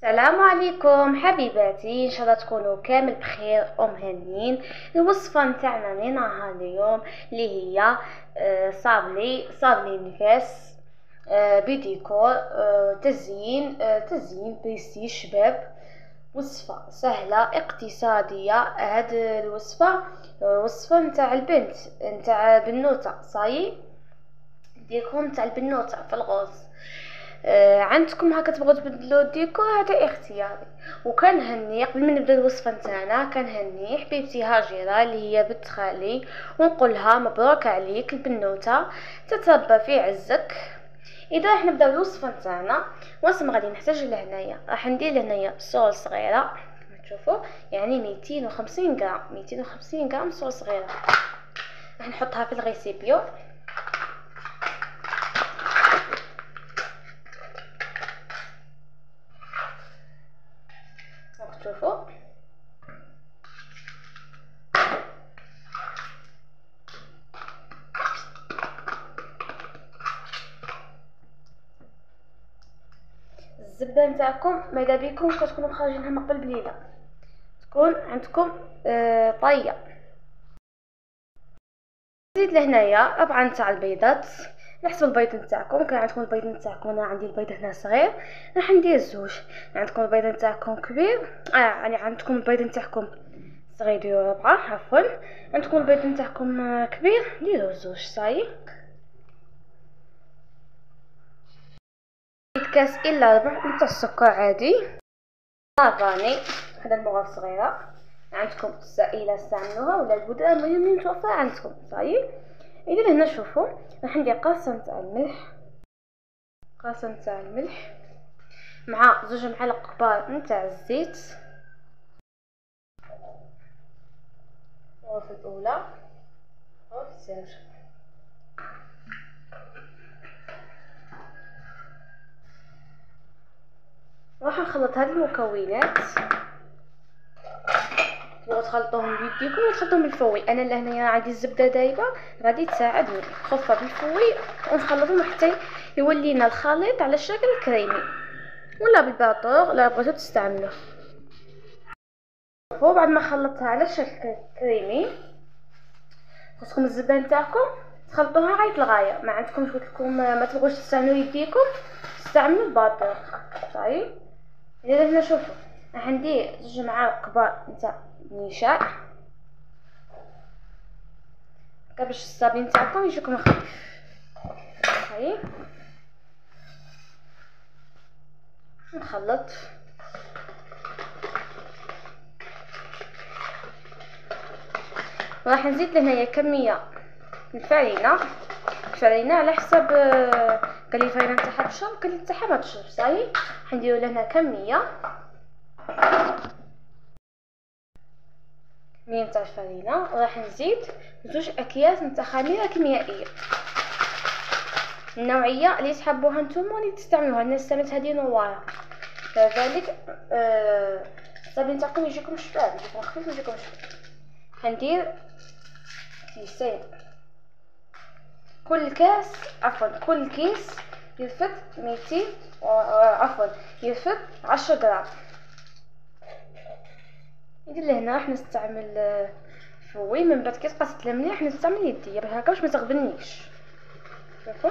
السلام عليكم حبيباتي، ان شاء الله تكونوا كامل بخير ومهنيين. الوصفه نتاعنا لنهار اليوم اللي هي صابلي نفاس، بديكور، تزيين بريستيج شباب. وصفه سهله اقتصاديه. هاد الوصفه وصفه نتاع البنت، نتاع بنوته صاي ديكور نتاع البنوته في الغوز. عندكم هكا تبغوا تبدلوا الديكور هذا اختياري. وكنهني قبل ما نبدا الوصفه نتاعنا كنهني حبيبتي هاجره اللي هي بنت خالي ونقولها مبروك عليك البنوته تتربى في عزك. اذا راح نبداو الوصفه نتاعنا، واسم غادي نحتاج لهنايا، راح ندير لهنايا صول صغيره كما تشوفوا، يعني 250 غرام صول صغيره. راح نحطها في الغيسيبيو. شوفوا الزبده نتاعكم ماذا بيكم كتكونوا خارجينها من قبل بليله، تكون عندكم طيه. نزيد لهنايا طبعا تاع البيضات، نحسب البيض نتاعكم. كان عندكم البيض نتاعكم، انا عندي البيض هنا صغير راح ندير زوج. عندكم البيض نتاعكم كبير، يعني عندكم البيض نتاعكم صغير ديروا 4، عفوا عندكم البيض نتاعكم كبير ديروا زوج. صاي كاس الا ربع نتاع السكر عادي. فاني هذا المغرف صغيره، عندكم السائله استعملوها ولا البودره، المهم متوفر عندكم. صاي اذا هنا شوفوا راح ندير قاصه نتاع الملح مع 2 معالق كبار نتاع الزيت. الغرفه الاولى وفي الثانيه راح نخلط هذه المكونات. تبغوا تخلطوهم بيديكم ولا تخلطوهم بالفوي. انا لهنايا عندي الزبده دايبه غادي تساعدني، نخفها بالفوي ونخلطهم حتى يولينا الخليط على شكل كريمي، ولا بالباطور لا بغيتو تستعملوه. بعد ما خلطتها على شكل كريمي، خصكم الزبده نتاعكم تخلطوها غايه الغايه. ما عندكمش قلت لكم ما تبغوش تستعملوا يديكم، استعملوا الباطور. صاي اذا هنا شوفوا راح ندير 2 معالق كبار نتاع نشا باش الصابي نتاعكم يجيكم خفيف. صاي نخلط. راح نزيد لهنايا كميه الفرينه على حسب قال لي الفرينه نتاعها تشرب قال لي نتاعها ما تشرب. صاي حنديروا لهنا كميه نتاع الفرينه. وراح نزيد 2 اكياس نتاع خميره كيميائيه، النوعيه اللي تحبوها نتوما اللي تستعملوها. انا استعملت هذه نواره، كذلك الصابي نتاعكم يجيكم شباب، يجيكم خفيف ويجيكم شباب. حندير كيسين، كل كيس يرفد 200 يرفد 10 غرام. يدير لهنا راح نستعمل فوي من بعد كي تقصت مليح نستعمل يدي هكا باش ما تغبنيش. شوفوا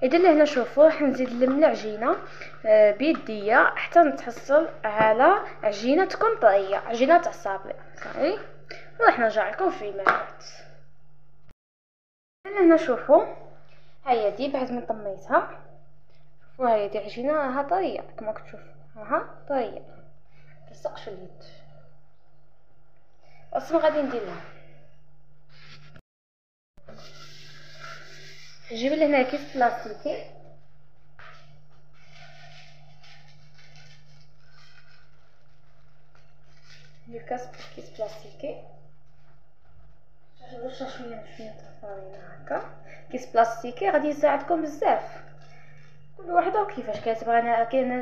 اذا لهنا شوفوا راح نزيد العجينه بيديا حتى نتحصل على عجينه تكون طريه، عجينه تاع الصابلي. صافي وراح نرجع لكم فيما بعد. هنا شوفوا هيا دي بعد ما طميتها، شوفوا هيا دي عجينه راها طريه كما كتشوفوا، راها طريه تلصقش في اليد. اصلا غادي ندير لها نجيب لهنا كيس بلاستيكي كيس بلاستيكي شويه تفارينه هكا. كيس بلاستيكي غادي يساعدكم بزاف، كل وحده وكيفاش كتبغي. انا كاين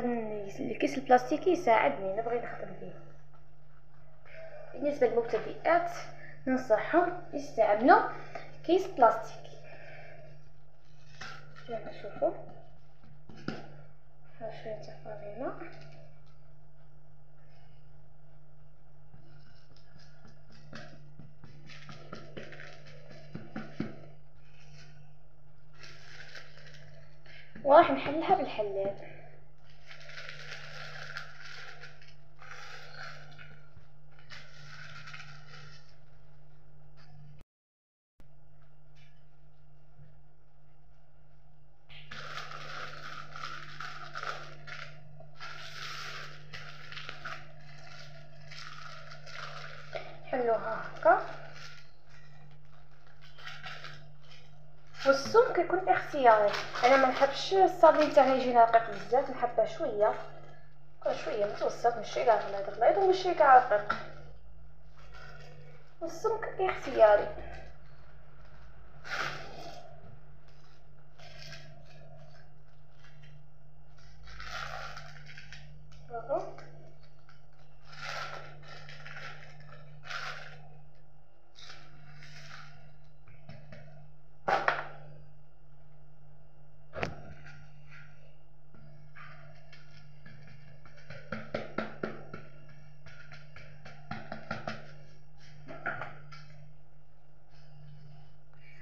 الكيس البلاستيكي يساعدني، نبغي نخدم فيه. بالنسبه للمبتدئات ننصحهم يستعملوا كيس بلاستيكي. نشوفوا شويه تفارينه. وراح نحلها بالحلال. حلوها هكا. والسمك يكون اختياري، انا ما نحبش الصابون تاعي يجي رقيق بزاف، نحبه شويه متوسط، ماشي كاع غليظ وماشي كاع رقيق. والسمك اختياري.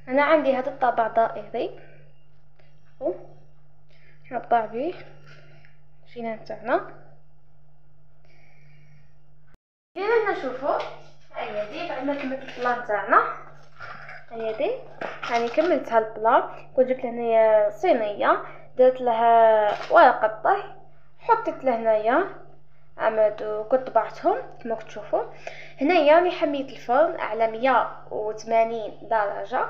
انا عندي هذا الطابع دائري، نطبع به الجنان تاعنا. اذا نشوفوا هيا بعد ما كملت البلان تاعنا، هيا يعني كملتها البلان. وجبت لهنايا صينيه، درت لها ورقه طهي، حطيت لهنايا عمد وكنت طبعتهم كما تشوفوا. هنايا راني حميت الفرن على 180 درجه.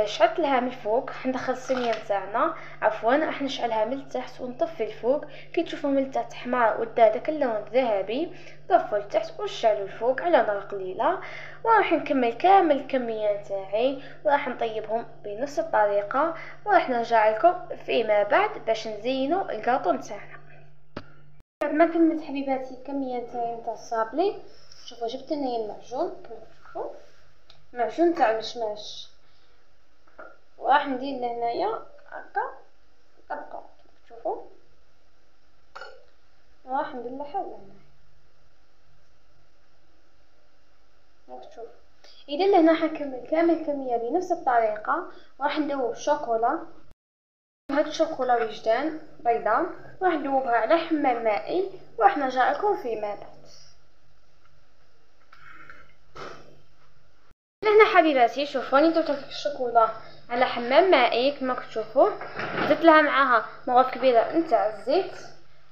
شعلت لها من الفوق، حندخل الصينيه نتاعنا، عفوا راح نشعلها من التحت ونطفي الفوق. كي تشوفوا من التحت حمار ودا داك اللون الذهبي، طفوا التحت وشعلوا الفوق على نار قليله. وراح نكمل كامل الكميه نتاعي وراح نطيبهم بنفس الطريقه، وراح نرجع لكم فيما بعد باش نزينوا الكاطو نتاعنا. بعد ما كملت حبيباتي الكميه نتاعي نتاع الصابلي، شوفوا جبت لنا المعجون كما تشوفوا، معجون تاع المشماش، وراح ندير لهنايا هكا طبقه تشوفوا، وراح ندلعها لهنا راح تشوف. اذا لهنا حنكمل كامل الكميه بنفس الطريقه، وراح ندوب شوكولا. هاد الشوكولا وجدان بيضاء راح ندوبها على حمام مائي، وراح نرجع لكم فيما بعد. لهنا حبيباتي شوفوا راني درت الشوكولا على حمام مائي كما تشوفوا، زدت لها معاها مغرف كبيره نتاع الزيت.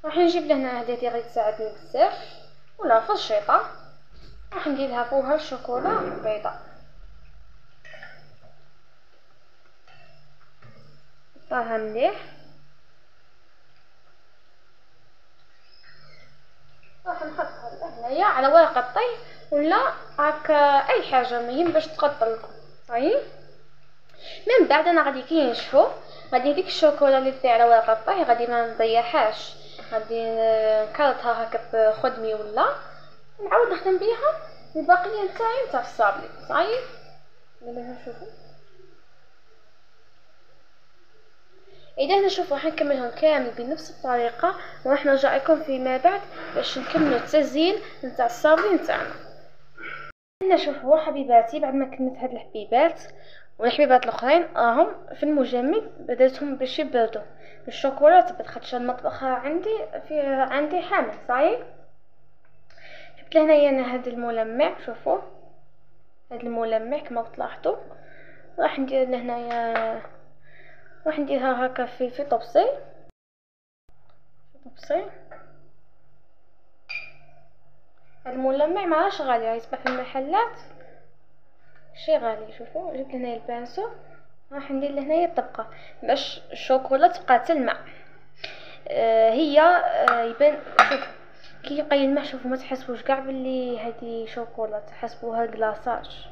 راح نجيب لهنا هديتي غادي تساعدني بزاف، ولا فرشيطه راح ندير لها فوقها الشوكولا البيضاء، نحطها مليح. راح نحطها هنايا على ورقه طي ولا هكا اي حاجه مهم باش تقطر لكم. صايي من بعد انا غادي كي نشفو غادي ديك الشوكولا اللي تاع على ورقه الطهي غادي ما نضيعهاش، غادي نكرطها هكا بخدمي ولا نعاود نخدم بيها البقيه نتاعي نتاع الصابلي. صايي ملي نشوفوا اذا نشوفوا راح نكملهم كامل بنفس الطريقه، وراح نرجع لكم فيما بعد باش نكملوا التزيين نتاع الصابلي نتاعنا. نشوفوا حبيباتي بعد ما كملت هاد الحبيبات والحبيبات الاخرين راهم في المجمد، بديتهم باش يبردوا. الشوكولا تبرد خاطر المطبخ عندي حامل. صايي جبت لهنايا انا هاد الملمع، شوفوا هاد الملمع كما تلاحظوا، راح ندير لهنايا راح نديرها هكا في طبسي هاد الملمع ماهاش غالي، يتباع في المحلات شي غالي. شوفوا جبت هنايا البانسو، راح ندير لهنايا الطبقه باش الشوكولا تبقى تلمع. هي يبان شوف كي يبقى يلمع، شوفوا ما تحسبوش كاع بلي هذه شوكولا، تحسبوها كلاصاج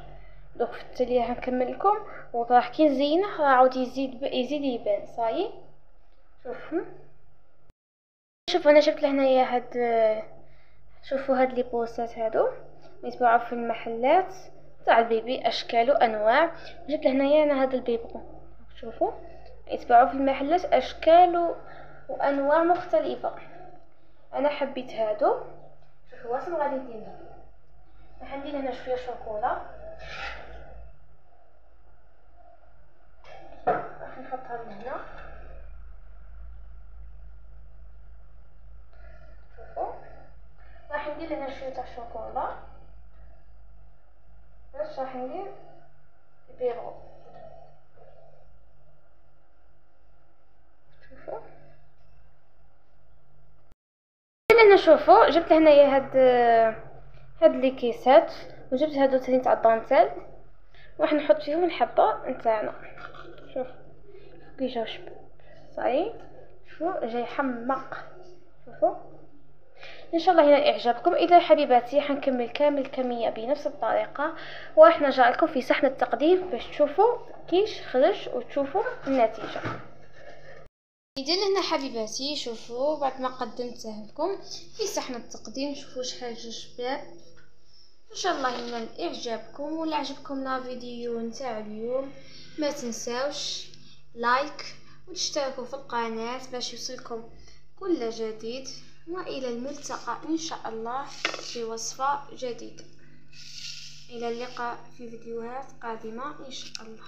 دوك في التالية هنكمل لكم، وراح كي نزينه راح عاود يزيد يبان. صايي شوفوا انا جبت لهنايا هاد، شوفوا هاد لي بوسات هادو يتباعوا في المحلات تاع البيبي، اشكال وانواع. جبت لهنايا انا هاد البيبرون، شوفوا يتباعوا في المحلات اشكال وانواع مختلفه. انا حبيت هادو. شوفوا واسم غادي ندير، راح ندير هنا شويه شوكولا، راح نحطها من هنا. شوفوا راح ندير هنا شويه تاع الشوكولا، باش راح ندير البيض. شوفوا هنا، شوفوا جبت هنايا هاد لي كيسات، وجبت هادو تاني تاع الدانتيل، راح نحط فيهم الحبه نتاعنا. شوف كي جاو شباب، صاي شوفوا جاي حمق. شوفوا ان شاء الله هنا اعجابكم. اذا حبيباتي حنكمل كامل الكميه بنفس الطريقه، وراح نرجع لكم في صحن التقديم باش تشوفوا كيش خرج وتشوفوا النتيجه. اذا هنا حبيباتي شوفوا بعد ما قدمته لكم في صحن التقديم، شوفوا شحال جا شباب. ان شاء الله ينال اعجابكم. ولا عجبكم الفيديو نتاع اليوم ما تنساوش لايك وتشتركوا في القناه باش يوصلكم كل جديد. والى الملتقى ان شاء الله في وصفه جديده. الى اللقاء في فيديوهات قادمه ان شاء الله.